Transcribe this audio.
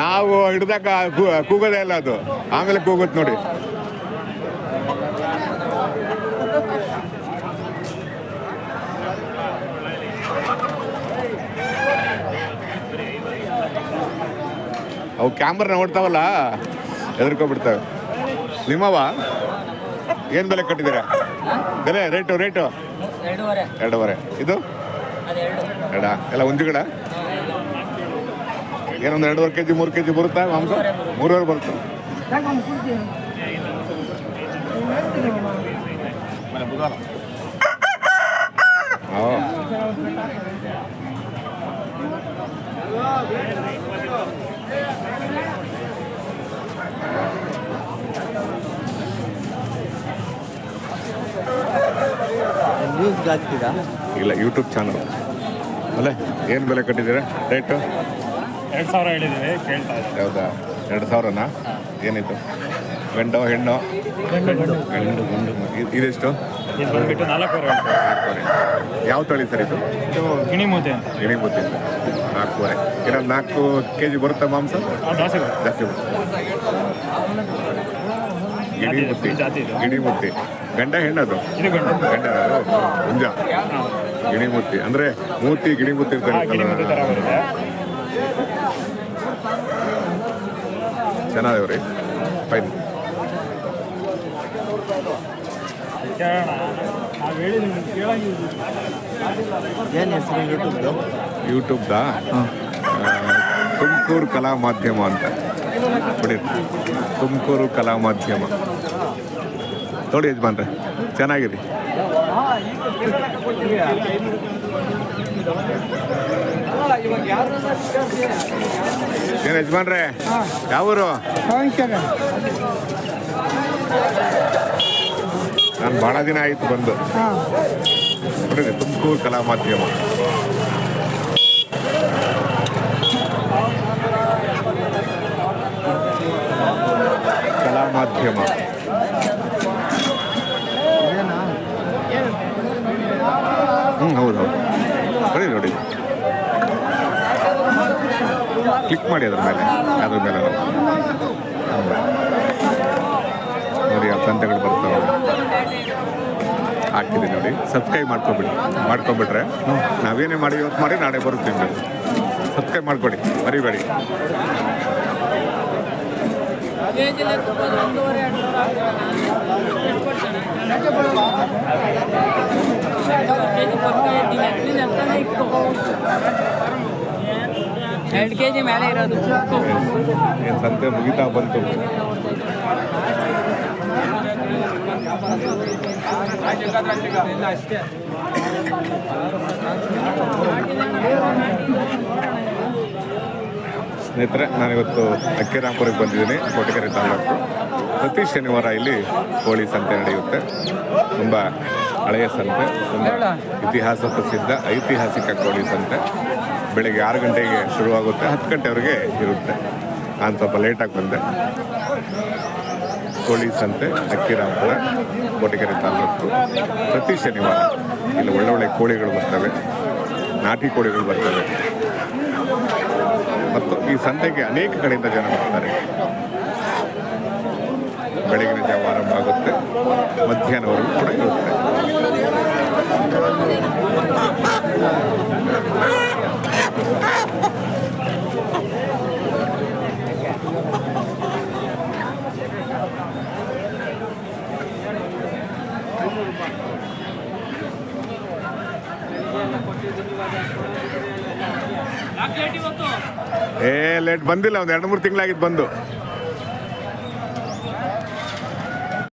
ನಾವು ಹಿಡ್ದಾಗ ಕೂಗೋದೇ ಇಲ್ಲ ಅದು, ಆಮೇಲೆ ಕೂಗುತ್ತೆ ನೋಡಿ. ಅವು ಕ್ಯಾಮ್ರಾ ನೋಡ್ತಾವಲ್ಲ ಹೆದರ್ಕೊಬಿಡ್ತವೆ. ನಿಮ್ಮವ ಏನು ಬೆಲೆ ಕಟ್ಟಿದ್ದೀರಾ? ಬೆಲೆ ರೇಟು 2.5. ಇದು ಎರಡ ಎಲ್ಲ ಒಂಜುಗಡ ಏನೊಂದು 2.5 kg 3 kg ಬರುತ್ತಾ ಮಾಂಸ? 3.5 ಬರುತ್ತೆ. ನ್ಯೂಸ್ಗೆ ಹಾಕ್ತೀರಾ? ಇಲ್ಲ, ಯೂಟ್ಯೂಬ್ ಚಾನಲ್ ಅಲ್ಲೇ. ಏನು ಬೆಲೆ ಕಟ್ಟಿದ್ದೀರಾ ರೇಟು? 2,000 ಹೇಳಿದ್ದೀವಿ, ಕೇಳ್ತಾ ಇದ್ದೀವಿ. ಹೌದಾ? 2,000ನಾ? ಏನಿತ್ತು? ಗಂಡು ಹೆಣ್ಣು? ಗಂಡು. ಇದೆಷ್ಟು? ಇದು ಬಂದುಬಿಟ್ಟು 4.5. ಯಾವ ತಳಿ ಸರ್ ಇದು? ಇದು ಗಿಣಿಮೂತಿ ಅಂತ. ಗಿಣಿಮೂತಿ 4.5. ಇನ್ನೊಂದು 4 kg ಬರುತ್ತಾ ಮಾಂಸ? ಜಾಸ್ತಿ ಜಾಸ್ತಿ ಬರುತ್ತೆ. ಗಿಣಿಮೂತಿ ಗಂಡ ಹೆಣ್ಣದು? ಇದು ಗಂಡು. ಗಂಡ ಹುಂಜ ಗಿಣಿಮೂತಿ ಅಂದರೆ ಮೂತಿ ಗಿಣಿಮೂತಿ ಗಿಣಿಮೂತಿ ಥರ ಬರುತ್ತೆ. ಚೆನ್ನಾಗಿವ್ರಿ. ಫೈನ್. ಏನು ಹೆಸರು ಯೂಟ್ಯೂಬ್ದು? ಯೂಟ್ಯೂಬ್ದಾ? ತುಮಕೂರು ಕಲಾ ಮಾಧ್ಯಮ ಅಂತ ಬಿಡಿ. ತುಮಕೂರು ಕಲಾ ಮಾಧ್ಯಮ ನೋಡಿ ಯಜಮಾನ್ರೆ, ಚೆನ್ನಾಗಿರಿ. ಏನು ಯಜಮಾನ್ರೆ, ಯಾವೂರು? ನಾನು ಭಾಳ ದಿನ ಆಯಿತು ಬಂದು. ನೋಡಿರಿ, ತುಮಕೂರು ಕಲಾ ಮಾಧ್ಯಮ. ಕಲಾ ಮಾಧ್ಯಮ ಹೌದು. ನೋಡಿ ನೋಡಿ, ಕ್ಲಿಕ್ ಮಾಡಿ ಅದ್ರ ಮೇಲೆ ನೋಡಿ, ಆ ಸಂತೆಗಳು ಬರ್ತಾವೆ. ಹಾಕ್ತಿದ್ದೀನಿ ನೋಡಿ, ಸಬ್ಸ್ಕ್ರೈಬ್ ಮಾಡ್ಕೊಬಿಟ್ರೆ ನಾವೇನೇ ಮಾಡಿ ಇವತ್ತು ಮಾಡಿ ನಾಳೆ ಬರುತ್ತೀವಿ. ಸಬ್ಸ್ಕ್ರೈಬ್ ಮಾಡ್ಕೊಡಿ, ಮರಿಬೇಡಿ. ಎರಡು kg ಮೇಲೆ ಇರೋದು. ಸಂತೆ ಮುಗಿತಾ ಬಂತು. ಸ್ನೇಹಿತರೆ, ನಾನಿವತ್ತು ಅಕ್ಕಿರಾಂಪುರಕ್ಕೆ ಬಂದಿದ್ದೀನಿ, ಕೋಟೆಕೆರೆ ತಾಲೂಕು. ಪ್ರತಿ ಶನಿವಾರ ಇಲ್ಲಿ ಕೋಳಿ ಸಂತೆ ನಡೆಯುತ್ತೆ. ತುಂಬ ಹಳೆಯ ಸಂತೆ, ತುಂಬ ಇತಿಹಾಸ ಪ್ರಸಿದ್ಧ ಐತಿಹಾಸಿಕ ಕೋಳಿ ಸಂತೆ. ಬೆಳಗ್ಗೆ 6 ಗಂಟೆಗೆ ಶುರುವಾಗುತ್ತೆ, 10 ಗಂಟೆವರೆಗೆ ಇರುತ್ತೆ. ನಾನು ಸ್ವಲ್ಪ ಲೇಟಾಗಿ ಬಂದೆ. ಕೋಳಿ ಸಂತೆ ಅಕ್ಕಿರಾಂಪುರ, ಕೋಟೆಕೆರೆ ತಾಲೂಕು. ಪ್ರತಿ ಶನಿವಾರ ಇಲ್ಲಿ ಒಳ್ಳೊಳ್ಳೆ ಕೋಳಿಗಳು ಬರ್ತವೆ, ನಾಟಿ ಕೋಳಿಗಳು ಬರ್ತವೆ. ಮತ್ತು ಈ ಸಂತೆಗೆ ಅನೇಕ ಕಡೆಯಿಂದ ಜನ ಬರ್ತಾರೆ. ಬೆಳಗಿನ ಜಾವ ಆರಂಭ ಆಗುತ್ತೆ, ಮಧ್ಯಾಹ್ನವರೆಗೂ ಕೂಡ ಇರುತ್ತೆ. ಲೇಟ್ ಬಂದಿಲ್ಲ, ಒಂದು 2-3 ತಿಂಗಳಾಗಿದ್ದು ಬಂದು.